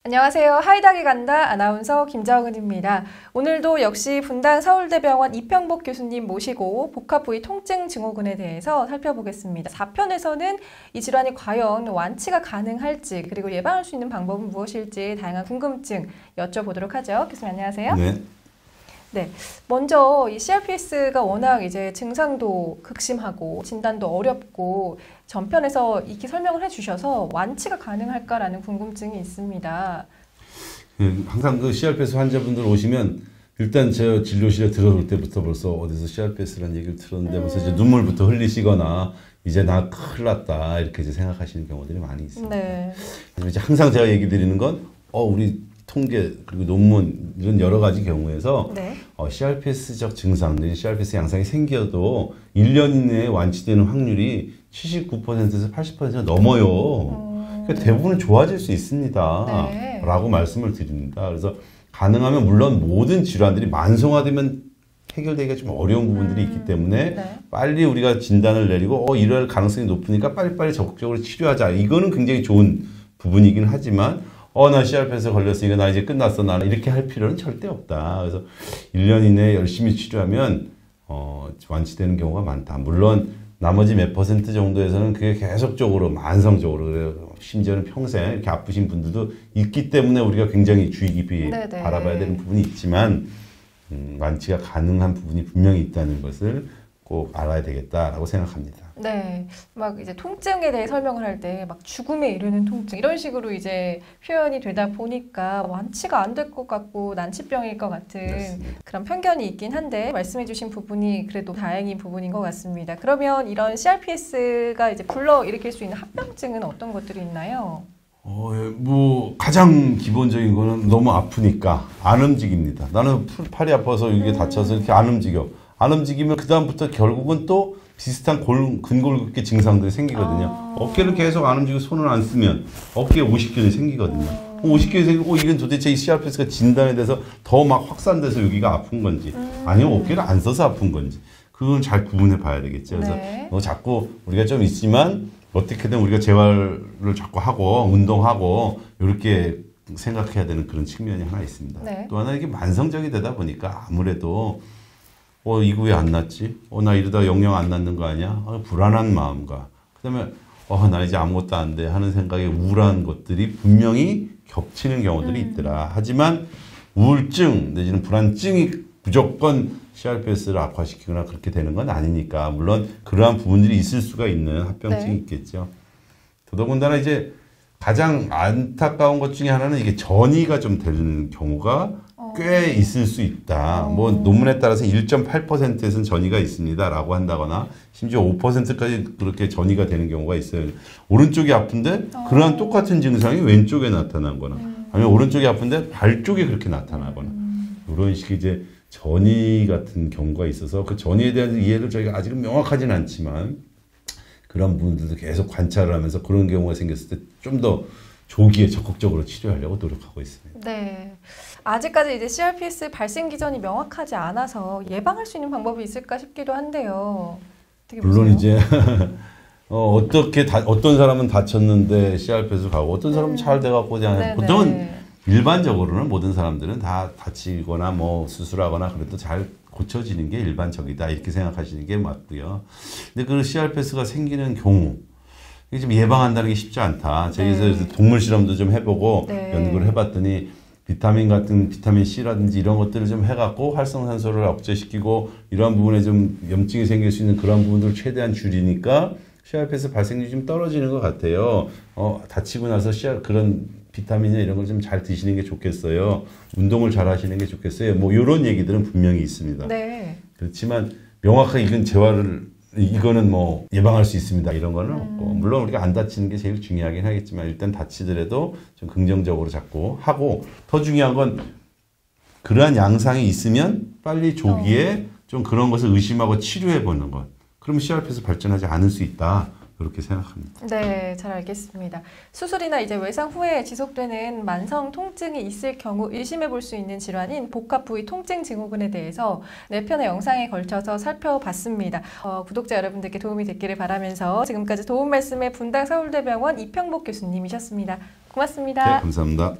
안녕하세요. 하이닥이 간다 아나운서 김정은입니다. 오늘도 역시 분당 서울대병원 이평복 교수님 모시고 복합 부위 통증 증후군에 대해서 살펴보겠습니다. 4편에서는 이 질환이 과연 완치가 가능할지 그리고 예방할 수 있는 방법은 무엇일지 다양한 궁금증 여쭤보도록 하죠. 교수님 안녕하세요. 네. 먼저 이 CRPS가 워낙 이제 증상도 극심하고 진단도 어렵고 전편에서 익히 설명을 해주셔서 완치가 가능할까라는 궁금증이 있습니다. 항상 그 CRPS 환자분들 오시면 일단 제 진료실에 들어올 때부터 벌써 어디서 CRPS라는 얘기를 들었는데 벌써 이제 눈물부터 흘리시거나 이제 나 큰일 났다 이렇게 이제 생각하시는 경우들이 많이 있습니다. 네. 그래서 이제 항상 제가 얘기 드리는 건 우리 통계 그리고 논문 이런 여러 가지 경우에서 네. CRPS적 증상, CRPS 양상이 생겨도 1년 이내에 완치되는 확률이 79%에서 80%가 넘어요. 그러니까 대부분은 좋아질 수 있습니다. 네. 라고 말씀을 드립니다. 그래서 가능하면 물론 모든 질환들이 만성화되면 해결되기가 좀 어려운 부분들이 있기 때문에 네. 빨리 우리가 진단을 내리고 이럴 가능성이 높으니까 빨리빨리 적극적으로 치료하자. 이거는 굉장히 좋은 부분이긴 하지만 나 CRPS에 걸렸으니까 나 이제 끝났어. 나는 이렇게 할 필요는 절대 없다. 그래서 1년 이내에 열심히 치료하면 완치되는 경우가 많다. 물론 나머지 몇 퍼센트 정도에서는 그게 계속적으로 만성적으로 심지어는 평생 이렇게 아프신 분들도 있기 때문에 우리가 굉장히 주의 깊이 네네. 바라봐야 되는 부분이 있지만 완치가 가능한 부분이 분명히 있다는 것을 꼭 알아야 되겠다라고 생각합니다. 네, 막 이제 통증에 대해 설명을 할 때 막 죽음에 이르는 통증 이런 식으로 이제 표현이 되다 보니까 완치가 안 될 것 같고 난치병일 것 같은 맞습니다. 그런 편견이 있긴 한데 말씀해주신 부분이 그래도 다행인 부분인 것 같습니다. 그러면 이런 CRPS가 이제 불러일으킬 수 있는 합병증은 어떤 것들이 있나요? 가장 기본적인 거는 너무 아프니까 안 움직입니다. 나는 팔이 아파서 이게 다쳐서 이렇게 안 움직여. 안 움직이면 그다음부터 결국은 또 비슷한 근골격계 증상들이 생기거든요. 어깨를 계속 안 움직이고 손을 안 쓰면 어깨에 오십견이 생기거든요. 오십견이 생기고 이건 도대체 이 CRPS가 진단에 대해서 더 막 확산돼서 여기가 아픈 건지 아니면 어깨를 안 써서 아픈 건지 그건 잘 구분해 봐야 되겠죠. 그래서 네. 자꾸 우리가 좀 있지만 어떻게든 우리가 재활을 자꾸 하고 운동하고 이렇게 생각해야 되는 그런 측면이 하나 있습니다. 네. 또 하나 이게 만성적이 되다 보니까 아무래도 이거 왜 안 낫지? 나 이러다 영영 안 낫는 거 아니야? 불안한 마음과 그다음에 나 이제 아무것도 안 돼 하는 생각에 우울한 것들이 분명히 겹치는 경우들이 있더라. 하지만 우울증 내지는 불안증이 무조건 CRPS를 악화시키거나 그렇게 되는 건 아니니까 물론 그러한 부분들이 있을 수가 있는 합병증이 네. 있겠죠. 더더군다나 이제 가장 안타까운 것 중에 하나는 이게 전이가 좀 되는 경우가 꽤 있을 수 있다. 뭐 논문에 따라서 1.8%에서는 전이가 있습니다라고 한다거나 심지어 5%까지 그렇게 전이가 되는 경우가 있어요. 오른쪽이 아픈데 그러한 똑같은 증상이 왼쪽에 나타나거나 아니면 오른쪽이 아픈데 발 쪽에 그렇게 나타나거나 이런 식의 이제 전이 같은 경우가 있어서 그 전이에 대한 이해를 저희가 아직은 명확하진 않지만 그런 부분들도 계속 관찰을 하면서 그런 경우가 생겼을 때 좀 더 조기에 적극적으로 치료하려고 노력하고 있습니다. 네. 아직까지 이제 CRPS 발생 기전이 명확하지 않아서 예방할 수 있는 방법이 있을까 싶기도 한데요. 어떻게 물론 보세요? 이제 어떤 사람은 다쳤는데 CRPS 가고 어떤 사람은 잘 돼갖고 그냥 보통은 일반적으로는 모든 사람들은 다 다치거나 뭐 수술하거나 그래도 잘 고쳐지는 게 일반적이다 이렇게 생각하시는 게 맞고요. 근데 그 CRPS가 생기는 경우 이게 좀 예방한다는 게 쉽지 않다. 저희에서 동물 실험도 좀 해보고 연구를 해봤더니 비타민 같은 비타민 C라든지 이런 것들을 좀 해갖고 활성산소를 억제시키고 이러한 부분에 좀 염증이 생길 수 있는 그런 부분들을 최대한 줄이니까 CRPS 발생률이 좀 떨어지는 것 같아요. 다치고 나서 그런 비타민이나 이런 걸 좀 잘 드시는 게 좋겠어요. 운동을 잘 하시는 게 좋겠어요. 뭐 이런 얘기들은 분명히 있습니다. 네. 그렇지만 명확하게 이거는 뭐 예방할 수 있습니다. 이런 거는 없고 물론 우리가 안 다치는 게 제일 중요하긴 하겠지만 일단 다치더라도 좀 긍정적으로 자꾸 하고 더 중요한 건 그러한 양상이 있으면 빨리 조기에 좀 그런 것을 의심하고 치료해 보는 것. 그러면 CRPS 발전하지 않을 수 있다. 그렇게 생각합니다. 네, 잘 알겠습니다. 수술이나 이제 외상 후에 지속되는 만성 통증이 있을 경우 의심해 볼 수 있는 질환인 복합 부위 통증 증후군에 대해서 4편의 영상에 걸쳐서 살펴봤습니다. 구독자 여러분들께 도움이 됐기를 바라면서 지금까지 도움 말씀의 분당 서울대병원 이평복 교수님이셨습니다. 고맙습니다. 네, 감사합니다.